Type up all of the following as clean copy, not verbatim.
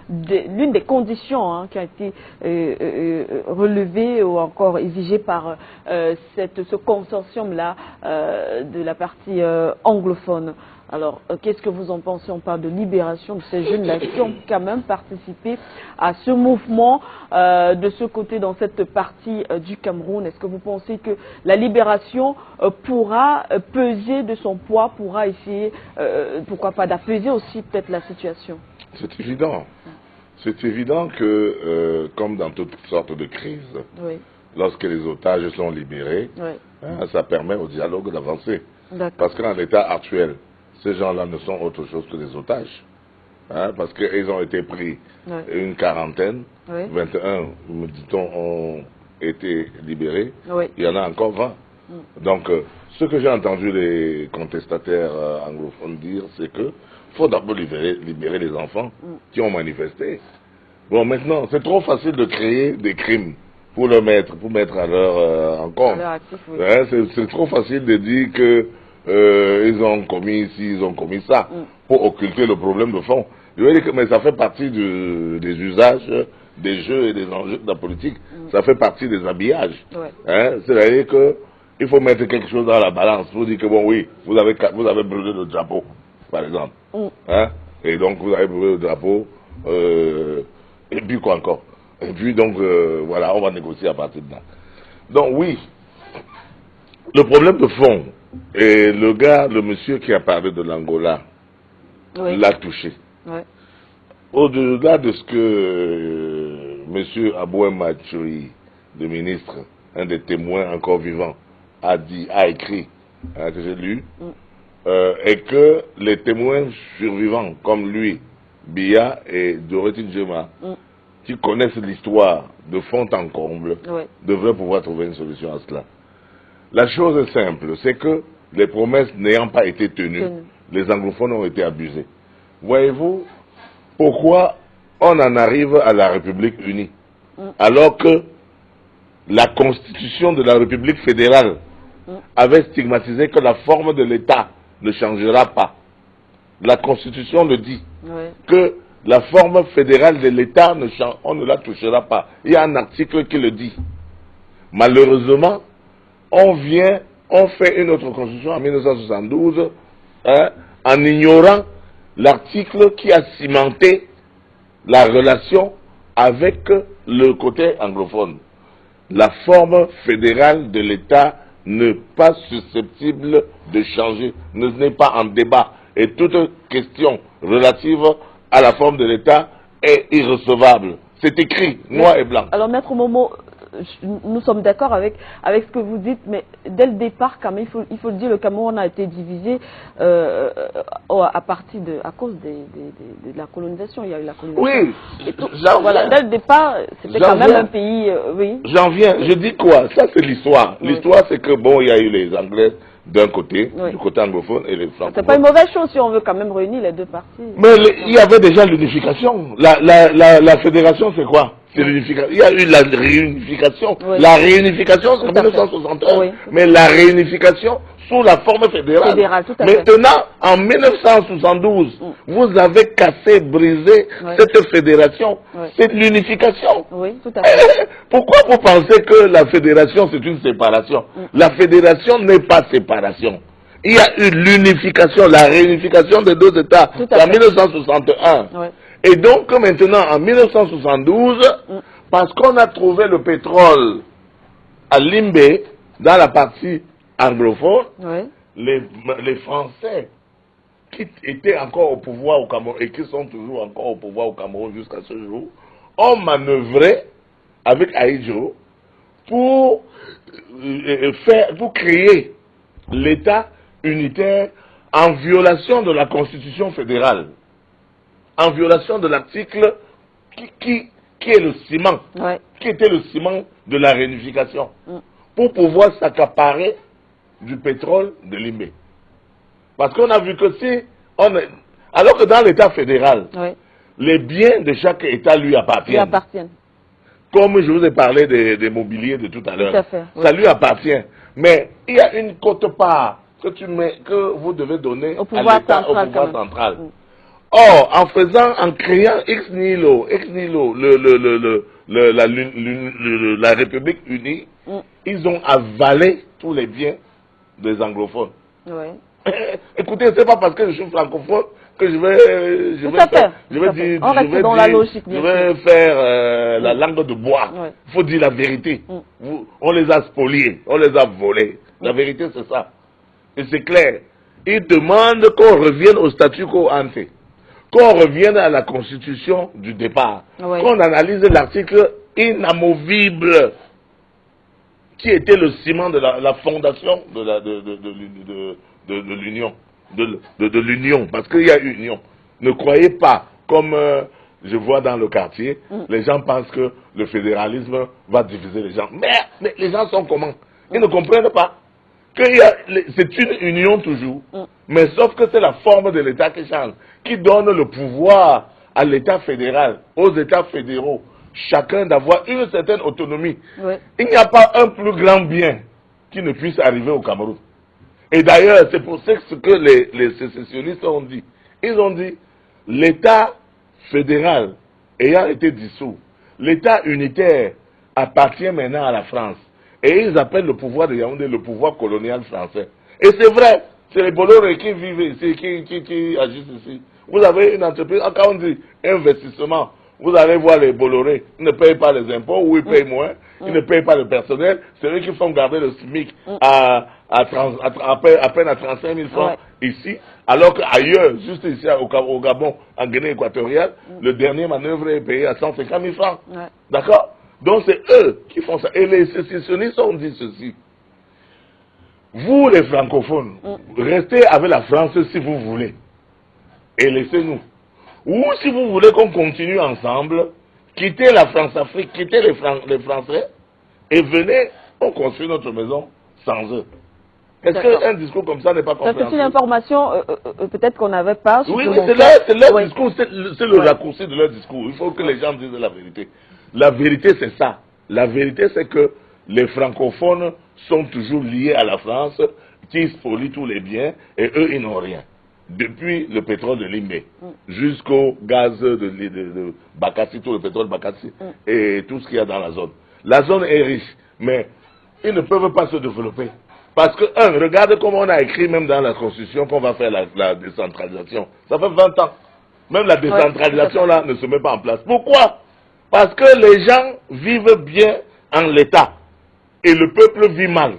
l'une des conditions hein, qui a été relevée ou encore exigée par ce consortium-là de la partie anglophone. Alors, qu'est-ce que vous en pensez? On parle de libération de ces jeunes-là qui ont quand même participé à ce mouvement de ce côté dans cette partie du Cameroun. Est-ce que vous pensez que la libération pourra peser de son poids, pourra essayer, pourquoi pas, d'apaiser aussi peut-être la situation? C'est évident. C'est évident que, comme dans toutes sortes de crises, oui, lorsque les otages sont libérés, oui, hein, ça permet au dialogue d'avancer. Parce qu'en l'état actuel, ces gens-là ne sont autre chose que des otages. Hein, parce qu'ils ont été pris, oui, une quarantaine, oui, 21, me dit-on, ont été libérés. Oui. Il y en a encore 20. Donc, ce que j'ai entendu les contestataires anglophones dire, c'est que faut d'abord libérer les enfants qui ont manifesté. Bon, maintenant, c'est trop facile de créer des crimes pour mettre à leur en compte. Oui. Hein, c'est trop facile de dire que ils ont commis ci, ils ont commis ça, pour occulter le problème de fond. Je veux dire que mais ça fait partie des usages, des jeux et des enjeux de la politique. Ça fait partie des habillages. Ouais. Hein, c'est-à-dire que il faut mettre quelque chose dans la balance pour dire que bon oui, vous avez brûlé le drapeau, par exemple. Hein, et donc vous avez brûlé le drapeau, et puis quoi encore? Et puis donc voilà, on va négocier à partir de là. Donc oui, le problème de fond, et le monsieur qui a parlé de l'Angola, oui, l'a touché. Oui. Au-delà de ce que monsieur Abouem Matchoui, le ministre, un des témoins encore vivants, a écrit, hein, que j'ai lu, et que les témoins survivants, comme lui, Biya et Dorothy Njema, qui connaissent l'histoire de fond en comble, oui, devraient pouvoir trouver une solution à cela. La chose est simple, c'est que les promesses n'ayant pas été tenues, les anglophones ont été abusés. Voyez-vous, pourquoi on en arrive à la République unie, alors que la constitution de la République fédérale avait stigmatisé que la forme de l'État ne changera pas. La constitution le dit, oui, que la forme fédérale de l'État, on ne la touchera pas. Il y a un article qui le dit. Malheureusement, on fait une autre constitution en 1972, hein, en ignorant l'article qui a cimenté la relation avec le côté anglophone. La forme fédérale de l'État n'est pas susceptible de changer, n'est pas en débat. Et toute question relative à la forme de l'État est irrecevable. C'est écrit, noir et blanc. Alors, Maître Momo, nous sommes d'accord avec ce que vous dites, mais dès le départ, quand même, il faut le dire, le Cameroun a été divisé à cause de la colonisation. Il y a eu la colonisation. Oui, voilà, dès le départ, c'était quand même un pays. Oui. J'en viens. Je dis quoi? Ça, c'est l'histoire. Oui. L'histoire, c'est que bon, il y a eu les Anglais d'un côté, oui, du côté anglophone, et les francophones. C'est pas une mauvaise chose si on veut quand même réunir les deux parties. Mais il y avait déjà l'unification. La fédération, c'est quoi? l'unification. Il y a eu la réunification. Oui. La réunification, c'est en 1961. Oui. Mais la réunification sous la forme fédérale. Maintenant, en 1972, vous avez cassé, brisé cette fédération. C'est l'unification. Oui, tout à fait. Pourquoi vous pensez que la fédération, c'est une séparation? La fédération n'est pas séparation. Il y a eu l'unification, la réunification des deux États en 1961. Oui. Et donc maintenant, en 1972, parce qu'on a trouvé le pétrole à Limbé, dans la partie anglophone, les Français qui étaient encore au pouvoir au Cameroun et qui sont toujours encore au pouvoir au Cameroun jusqu'à ce jour, ont manœuvré avec Aïdjo pour créer l'État unitaire en violation de la Constitution fédérale, en violation de l'article qui est le ciment, qui était le ciment de la réunification, pour pouvoir s'accaparer du pétrole de Limbé. Parce qu'on a vu que alors que dans l'État fédéral, les biens de chaque État lui appartiennent. Comme je vous ai parlé des mobiliers de tout à l'heure, ça lui appartient. Mais il y a une quote-part que vous devez donner au pouvoir central. Or, en créant ex nihilo, la République unie, ils ont avalé tous les biens des anglophones. Ouais. Écoutez, c'est pas parce que je suis francophone que je vais faire la langue de bois. Il faut dire la vérité. On les a spoliés, on les a volés. La vérité, c'est ça. Et c'est clair. Ils demandent qu'on revienne au statu quo ante, qu'on revienne à la constitution du départ, qu'on analyse l'article inamovible qui était le ciment de la fondation de l'union, de l'union, parce qu'il y a union. Ne croyez pas, comme je vois dans le quartier, les gens pensent que le fédéralisme va diviser les gens. Mais les gens sont comment? Ils ne comprennent pas que c'est une union toujours, mais sauf que c'est la forme de l'État qui change, qui donne le pouvoir à l'État fédéral, aux États fédéraux, chacun d'avoir une certaine autonomie. Il n'y a pas un plus grand bien qui ne puisse arriver au Cameroun. Et d'ailleurs, c'est pour ça que les sécessionnistes ont dit. Ils ont dit, l'État fédéral ayant été dissous, l'État unitaire appartient maintenant à la France. Et ils appellent le pouvoir de Yaoundé le pouvoir colonial français. Et c'est vrai, c'est les Bolloré qui vivent ici, qui agissent ici. Vous avez une entreprise, quand on dit investissement, vous allez voir les Bolloré, ils ne payent pas les impôts ou ils payent moins, ils ne payent pas le personnel, c'est eux qui font garder le SMIC à peine à 35 000 francs ici, alors qu'ailleurs, juste ici au Gabon, en Guinée équatoriale, le dernier manœuvre est payé à 150 000 francs. D'accord? Donc c'est eux qui font ça. Et les sécessionnistes ont dit ceci. Vous les francophones, restez avec la France si vous voulez. Et laissez-nous. Ou si vous voulez qu'on continue ensemble, quittez la France-Afrique, quittez les Français, et venez, on construit notre maison sans eux. Est-ce qu'un discours comme ça n'est pas compréhensible? C'est une information peut-être qu'on n'avait pas. Oui, c'est leur discours, c'est le raccourci de leur discours. Il faut que les gens disent la vérité. La vérité, c'est ça. La vérité, c'est que les francophones sont toujours liés à la France, qui spolient tous les biens, et eux, ils n'ont rien. Depuis le pétrole de Limé jusqu'au gaz de Bakassi, tout le pétrole Bakassi, et tout ce qu'il y a dans la zone. La zone est riche, mais ils ne peuvent pas se développer. Parce que, regarde comment on a écrit même dans la Constitution qu'on va faire la décentralisation. Ça fait 20 ans. Même la décentralisation là ne se met pas en place. Pourquoi? Parce que les gens vivent bien en l'État. Et le peuple vit mal.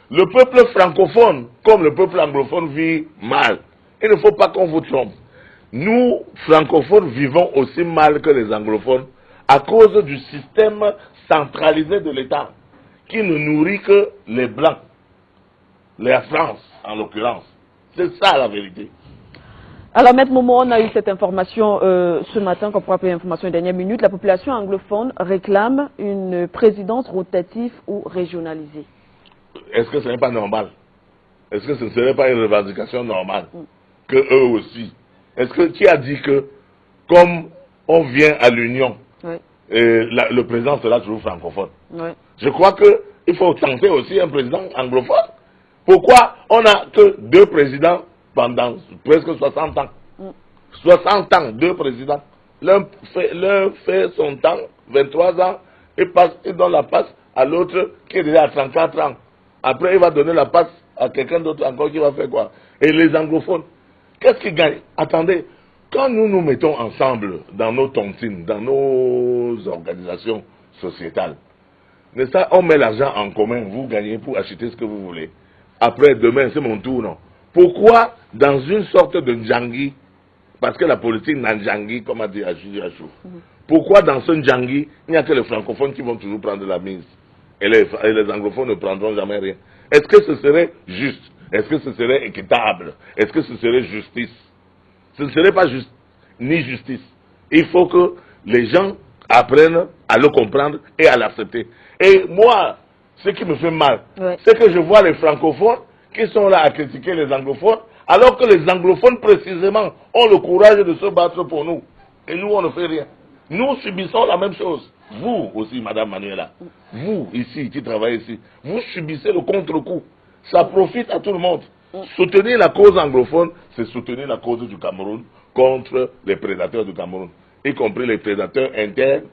Le peuple francophone, comme le peuple anglophone, vit mal. Il ne faut pas qu'on vous trompe. Nous, francophones, vivons aussi mal que les anglophones à cause du système centralisé de l'État qui ne nourrit que les Blancs. La France, en l'occurrence. C'est ça la vérité. Alors, Maître Momo, on a eu cette information ce matin, qu'on pourra appeler information de dernière minute. La population anglophone réclame une présidence rotative ou régionalisée. Est-ce que ce n'est pas normal? Est-ce que ce ne serait pas une revendication normale? Que eux aussi. Est-ce que qui a dit que, comme on vient à l'Union, le président sera toujours francophone? Je crois qu'il faut tenter aussi un président anglophone. Pourquoi on n'a que 2 présidents pendant presque 60 ans? 60 ans, 2 présidents. L'un fait son temps, 23 ans, il donne la passe à l'autre qui est déjà à 34 ans. Après, il va donner la passe à quelqu'un d'autre encore qui va faire quoi? Et les anglophones, qu'est-ce qu'ils gagnent? Attendez, quand nous nous mettons ensemble dans nos tontines, dans nos organisations sociétales, mais ça, on met l'argent en commun, vous gagnez pour acheter ce que vous voulez. Après, demain, c'est mon tour, non? Pourquoi, dans une sorte de Ndjangi, parce que la politique n'a Ndjangi, comme a dit Achou, pourquoi dans ce Ndjangi, il n'y a que les francophones qui vont toujours prendre la mise et les anglophones ne prendront jamais rien? Est-ce que ce serait juste? Est-ce que ce serait équitable? Est-ce que ce serait justice? Ce ne serait pas juste, ni justice. Il faut que les gens apprennent à le comprendre et à l'accepter. Et moi, ce qui me fait mal, c'est que je vois les francophones qui sont là à critiquer les anglophones, alors que les anglophones, précisément, ont le courage de se battre pour nous. Et nous, on ne fait rien. Nous subissons la même chose. Vous aussi, Madame Manuela, vous ici, qui travaillez ici, vous subissez le contre-coup. Ça profite à tout le monde. Soutenir la cause anglophone, c'est soutenir la cause du Cameroun contre les prédateurs du Cameroun, y compris les prédateurs internes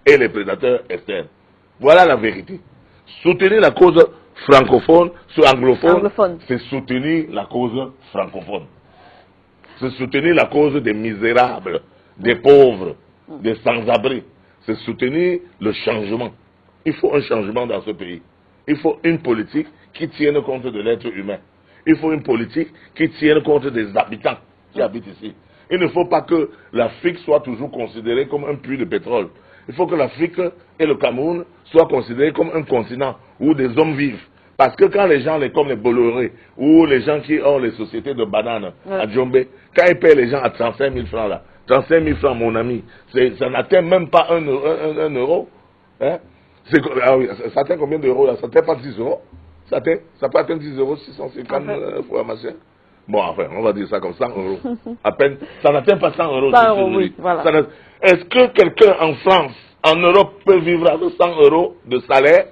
et les prédateurs externes. Voilà la vérité. Soutenir la cause francophone, anglophone. C'est soutenir la cause francophone. C'est soutenir la cause des misérables, des pauvres, des sans-abri. C'est soutenir le changement. Il faut un changement dans ce pays. Il faut une politique qui tienne compte de l'être humain. Il faut une politique qui tienne compte des habitants qui habitent ici. Il ne faut pas que l'Afrique soit toujours considérée comme un puits de pétrole. Il faut que l'Afrique et le Cameroun soient considérés comme un continent où des hommes vivent. Parce que quand les gens, comme les Bolloré, ou les gens qui ont les sociétés de bananes à Djombe, quand ils paient les gens à 35 000 francs là, 35 000 francs mon ami, ça n'atteint même pas un euro. Hein? Ça atteint combien d'euros là? Ça n'atteint pas 10 euros. Ça peut atteindre 10 euros, 650 fois machin. Bon, enfin, on va dire ça comme 100 euros. À peine, ça n'atteint pas 100 euros. 100 euros, oui, voilà. Est-ce que quelqu'un en France, en Europe, peut vivre avec 100 euros de salaire?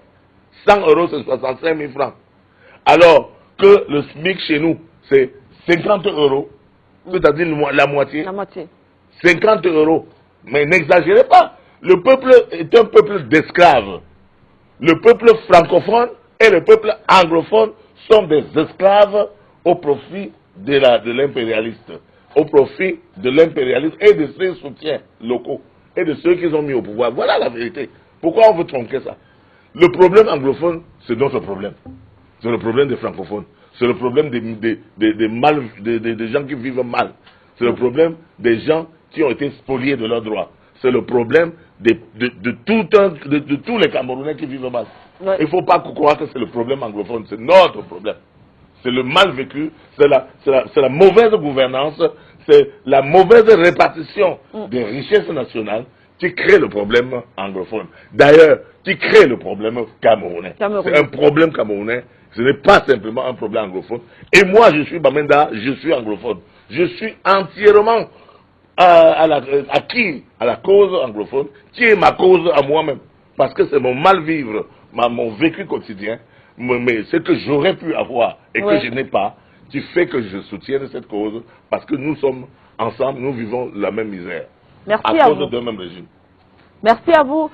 100 euros, c'est 65 000 francs. Alors que le SMIC chez nous, c'est 50 euros, c'est-à-dire la moitié. 50 euros. Mais n'exagérez pas. Le peuple est un peuple d'esclaves. Le peuple francophone et le peuple anglophone sont des esclaves au profit de l'impérialiste. Au profit de l'impérialisme et de ses soutiens locaux. Et de ceux qu'ils ont mis au pouvoir. Voilà la vérité. Pourquoi on veut tronquer ça? Le problème anglophone, c'est notre problème. C'est le problème des francophones. C'est le problème des gens qui vivent mal. C'est le problème des gens qui ont été spoliés de leurs droits. C'est le problème de tous les Camerounais qui vivent mal. Ouais. Il ne faut pas croire que c'est le problème anglophone. C'est notre problème. C'est le mal vécu, c'est la mauvaise gouvernance, c'est la mauvaise répartition des richesses nationales qui crée le problème anglophone. D'ailleurs, qui crée le problème camerounais. C'est un problème camerounais, ce n'est pas simplement un problème anglophone. Et moi, je suis Bamenda, je suis anglophone. Je suis entièrement acquis à la cause anglophone, qui est ma cause à moi-même. Parce que c'est mon mal-vivre, mon vécu quotidien, mais ce que j'aurais pu avoir et que je n'ai pas, qui fait que je soutienne cette cause, parce que nous sommes ensemble, nous vivons la même misère. Merci à cause d'un même régime. Merci à vous.